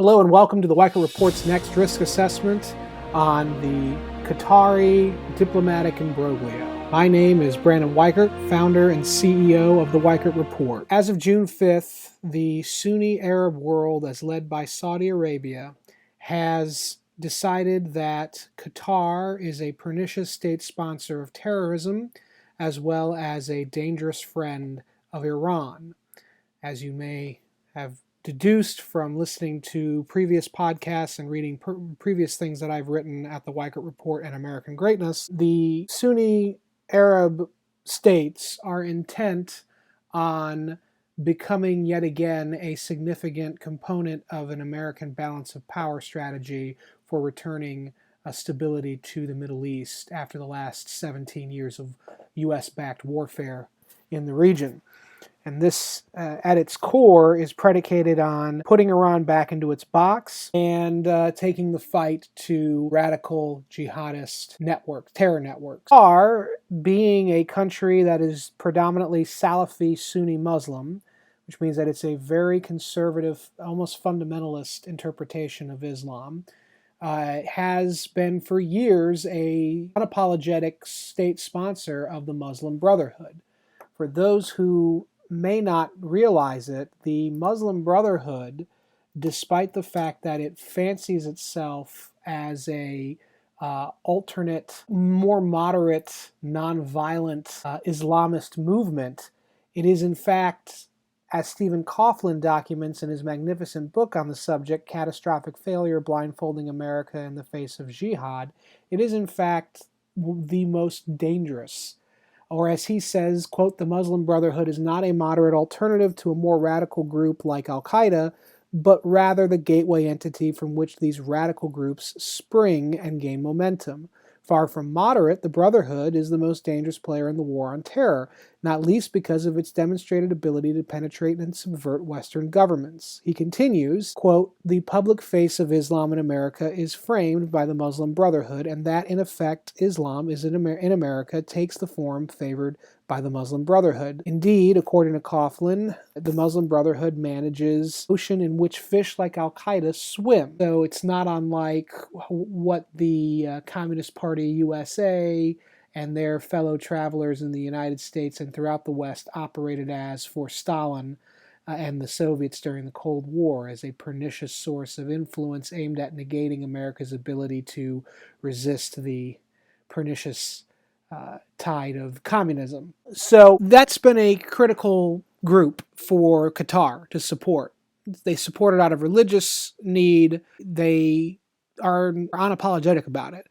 Hello and welcome to the Weichert Report's next risk assessment on the Qatari Diplomatic Imbroglio. My name is Brandon Weichert, founder and CEO of the Weichert Report. As of June 5th, the Sunni Arab world, as led by Saudi Arabia, has decided that Qatar is a pernicious state sponsor of terrorism, as well as a dangerous friend of Iran. As you may have deduced from listening to previous podcasts and reading previous things that I've written at the Weichert Report and American Greatness, the Sunni Arab states are intent on becoming yet again a significant component of an American balance of power strategy for returning stability to the Middle East after the last 17 years of U.S.-backed warfare in the region. And this, at its core, is predicated on putting Iran back into its box and taking the fight to radical jihadist networks, terror networks. Qatar, being a country that is predominantly Salafi Sunni Muslim, which means that it's a very conservative, almost fundamentalist interpretation of Islam, has been for years an unapologetic state sponsor of the Muslim Brotherhood. For those who may not realize it, the Muslim Brotherhood, despite the fact that it fancies itself as a alternate, more moderate, non-violent Islamist movement, it is in fact, as Stephen Coughlin documents in his magnificent book on the subject, Catastrophic Failure, Blindfolding America in the Face of Jihad, it is in fact the most dangerous. Or as he says, quote, the Muslim Brotherhood is not a moderate alternative to a more radical group like Al-Qaeda, but rather the gateway entity from which these radical groups spring and gain momentum. Far from moderate, the Brotherhood is the most dangerous player in the war on terror, not least because of its demonstrated ability to penetrate and subvert Western governments. He continues, quote, the public face of Islam in America is framed by the Muslim Brotherhood, and that, in effect, Islam is in America takes the form favored by the Muslim Brotherhood. Indeed, according to Coughlin, the Muslim Brotherhood manages the ocean in which fish like Al-Qaeda swim. So it's not unlike what the Communist Party USA and their fellow travelers in the United States and throughout the West operated as for Stalin and the Soviets during the Cold War, as a pernicious source of influence aimed at negating America's ability to resist the pernicious tide of communism. So that's been a critical group for Qatar to support. They support it out of religious need. They are unapologetic about it.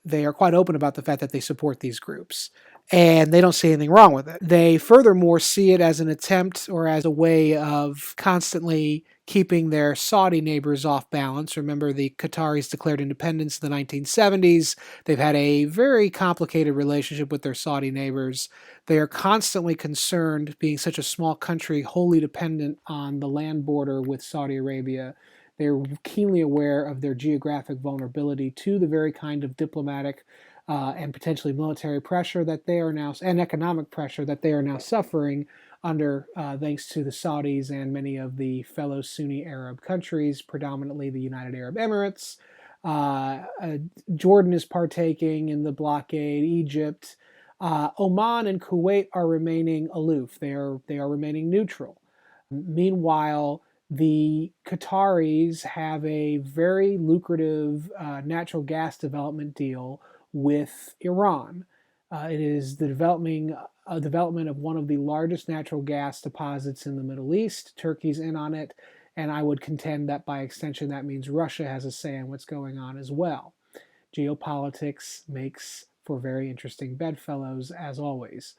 They are quite open about the fact that they support these groups, and they don't see anything wrong with it. They furthermore see it as an attempt or as a way of constantly keeping their Saudi neighbors off balance. Remember, the Qataris declared independence in the 1970s. They've had a very complicated relationship with their Saudi neighbors. They are constantly concerned, being such a small country, wholly dependent on the land border with Saudi Arabia. They're keenly aware of their geographic vulnerability to the very kind of diplomatic and potentially military pressure that they are now, and economic pressure that they are now suffering under, thanks to the Saudis and many of the fellow Sunni Arab countries, predominantly the United Arab Emirates. Jordan is partaking in the blockade. Egypt, Oman, and Kuwait are remaining aloof. They are remaining neutral. Meanwhile, the Qataris have a very lucrative natural gas development deal with Iran. It is the development of one of the largest natural gas deposits in the Middle East. Turkey's in on it, and I would contend that by extension that means Russia has a say in what's going on as well. Geopolitics makes for very interesting bedfellows, as always.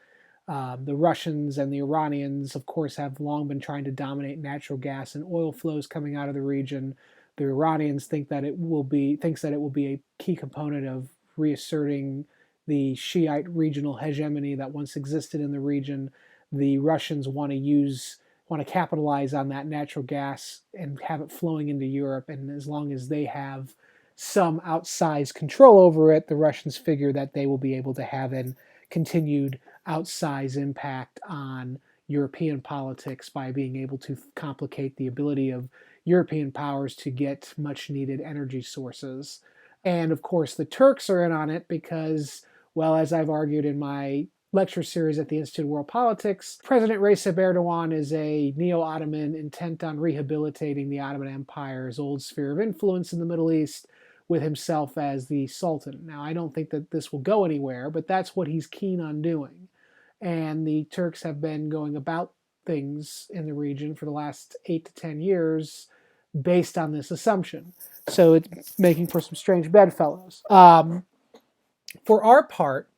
The Russians and the Iranians, of course, have long been trying to dominate natural gas and oil flows coming out of the region. The Iranians thinks that it will be a key component of reasserting the Shiite regional hegemony that once existed in the region. The Russians want to capitalize on that natural gas and have it flowing into Europe. And as long as they have some outsized control over it, the Russians figure that they will be able to have an continued outsized impact on European politics by being able to complicate the ability of European powers to get much needed energy sources. And of course, the Turks are in on it because, well, as I've argued in my lecture series at the Institute of World Politics, President Recep Erdogan is a neo-Ottoman intent on rehabilitating the Ottoman Empire's old sphere of influence in the Middle East, with himself as the Sultan. Now, I don't think that this will go anywhere, but that's what he's keen on doing. And the Turks have been going about things in the region for the last 8 to 10 years based on this assumption. So it's making for some strange bedfellows. For our part,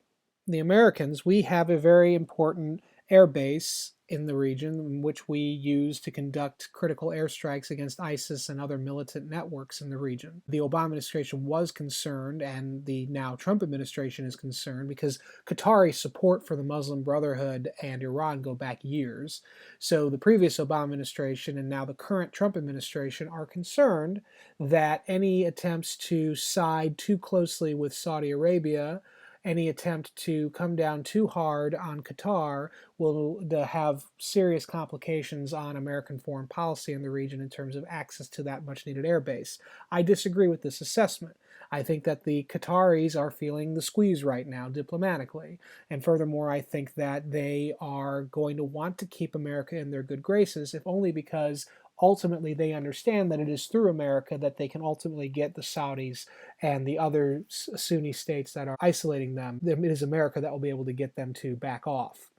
the Americans, we have a very important air base in the region in which we use to conduct critical airstrikes against ISIS and other militant networks in the region. The Obama administration was concerned, and the now Trump administration is concerned, because Qatari support for the Muslim Brotherhood and Iran go back years. So the previous Obama administration and now the current Trump administration are concerned that any attempts to side too closely with Saudi Arabia, any attempt to come down too hard on Qatar, will have serious complications on American foreign policy in the region in terms of access to that much needed airbase. I disagree with this assessment. I think that the Qataris are feeling the squeeze right now diplomatically. And furthermore, I think that they are going to want to keep America in their good graces, if only because ultimately they understand that it is through America that they can ultimately get the Saudis and the other Sunni states that are isolating them. It is America that will be able to get them to back off.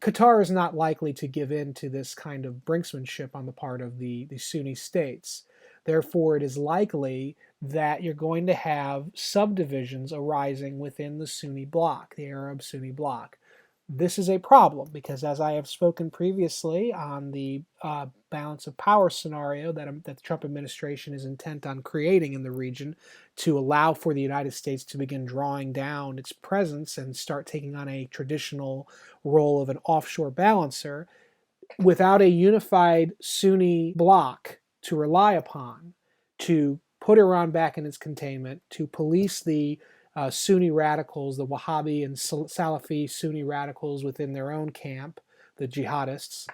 Qatar is not likely to give in to this kind of brinksmanship on the part of the Sunni states. Therefore, it is likely that you're going to have subdivisions arising within the Sunni bloc, the Arab Sunni bloc. This is a problem because, as I have spoken previously on the balance of power scenario that the Trump administration is intent on creating in the region to allow for the United States to begin drawing down its presence and start taking on a traditional role of an offshore balancer, without a unified Sunni bloc to rely upon to put Iran back in its containment, to police the Sunni radicals, the Wahhabi and Salafi Sunni radicals within their own camp, the jihadists,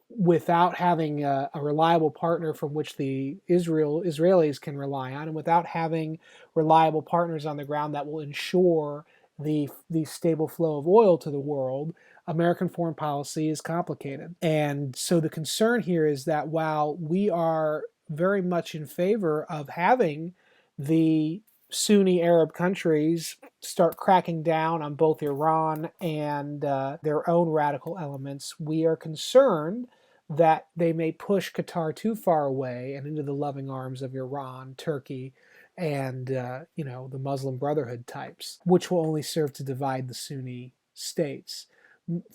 without having a reliable partner from which the Israelis can rely on, and without having reliable partners on the ground that will ensure the stable flow of oil to the world, American foreign policy is complicated. And so the concern here is that while we are very much in favor of having the Sunni Arab countries start cracking down on both Iran and their own radical elements, we are concerned that they may push Qatar too far away and into the loving arms of Iran, Turkey, and the Muslim Brotherhood types, which will only serve to divide the Sunni states.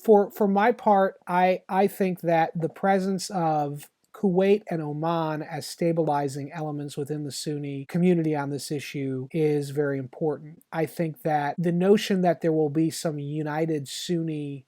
For my part, I think that the presence of Kuwait and Oman as stabilizing elements within the Sunni community on this issue is very important. I think that the notion that there will be some united Sunni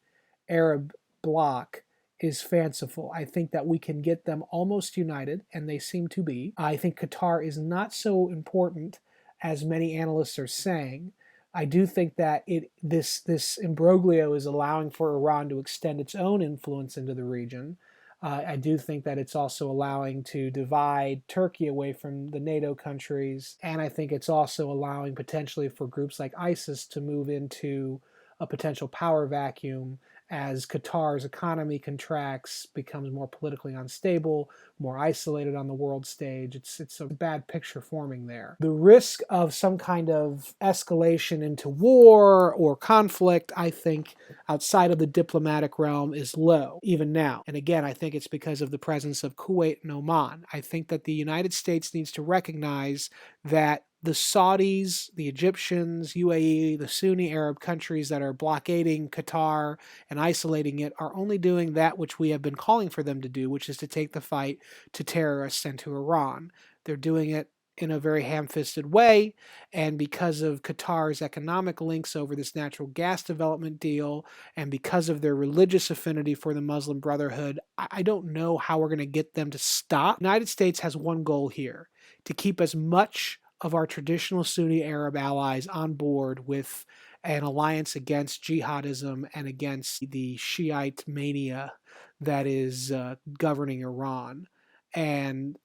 Arab bloc is fanciful. I think that we can get them almost united, and they seem to be. I think Qatar is not so important as many analysts are saying. I do think that this imbroglio is allowing for Iran to extend its own influence into the region. I do think that it's also allowing to divide Turkey away from the NATO countries, and I think it's also allowing potentially for groups like ISIS to move into a potential power vacuum as Qatar's economy contracts, becomes more politically unstable, more isolated on the world stage. It's a bad picture forming there. The risk of some kind of escalation into war or conflict, I think, outside of the diplomatic realm is low, even now. And again, I think it's because of the presence of Kuwait and Oman. I think that the United States needs to recognize that the Saudis, the Egyptians, UAE, the Sunni Arab countries that are blockading Qatar and isolating it are only doing that which we have been calling for them to do, which is to take the fight to terrorists and to Iran. They're doing it in a very ham-fisted way, and because of Qatar's economic links over this natural gas development deal, and because of their religious affinity for the Muslim Brotherhood, I don't know how we're going to get them to stop. The United States has one goal here: to keep as much of our traditional Sunni Arab allies on board with an alliance against jihadism and against the Shiite mania that is governing Iran. And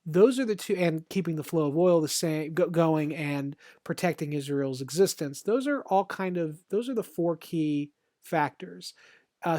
those are the two, and keeping the flow of oil the same going and protecting Israel's existence. Those are the four key factors.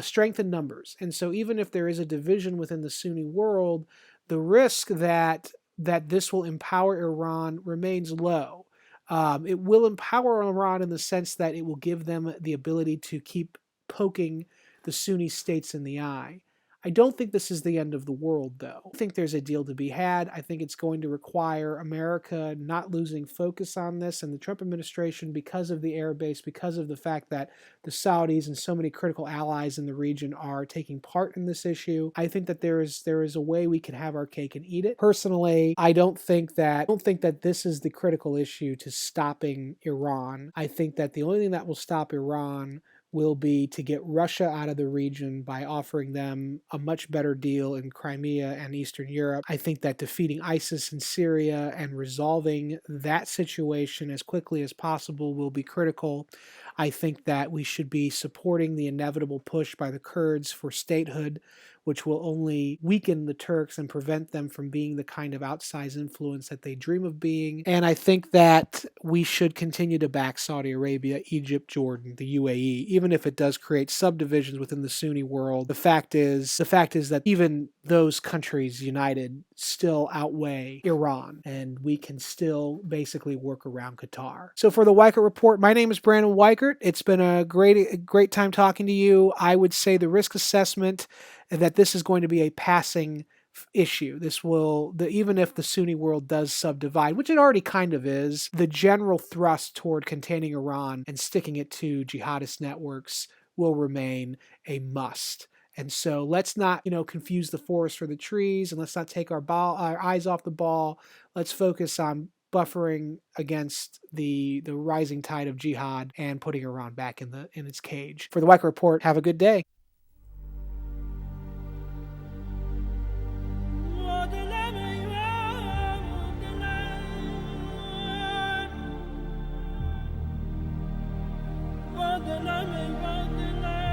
Strength in numbers. And so even if there is a division within the Sunni world, the risk that this will empower Iran remains low. It will empower Iran in the sense that it will give them the ability to keep poking the Sunni states in the eye. I don't think this is the end of the world, though. I think there's a deal to be had. I think it's going to require America not losing focus on this, and the Trump administration, because of the air base, because of the fact that the Saudis and so many critical allies in the region are taking part in this issue. I think that there is a way we can have our cake and eat it. Personally, I don't think that this is the critical issue to stopping Iran. I think that the only thing that will stop Iran will be to get Russia out of the region by offering them a much better deal in Crimea and Eastern Europe. I think that defeating ISIS in Syria and resolving that situation as quickly as possible will be critical. I think that we should be supporting the inevitable push by the Kurds for statehood, which will only weaken the Turks and prevent them from being the kind of outsized influence that they dream of being. And I think that we should continue to back Saudi Arabia, Egypt, Jordan, the UAE, even if it does create subdivisions within the Sunni world. The fact is that even those countries united still outweigh Iran, and we can still basically work around Qatar. So for the Weichert Report, my name is Brandon Weichert. It's been a great time talking to you. I would say the risk assessment that this is going to be a passing issue. Even if the Sunni world does subdivide, which it already kind of is, the general thrust toward containing Iran and sticking it to jihadist networks will remain a must. And so let's not, confuse the forest for the trees, and let's not take our eyes off the ball. Let's focus on buffering against the rising tide of jihad and putting Iran back in its cage. For the Weichert Report, have a good day. The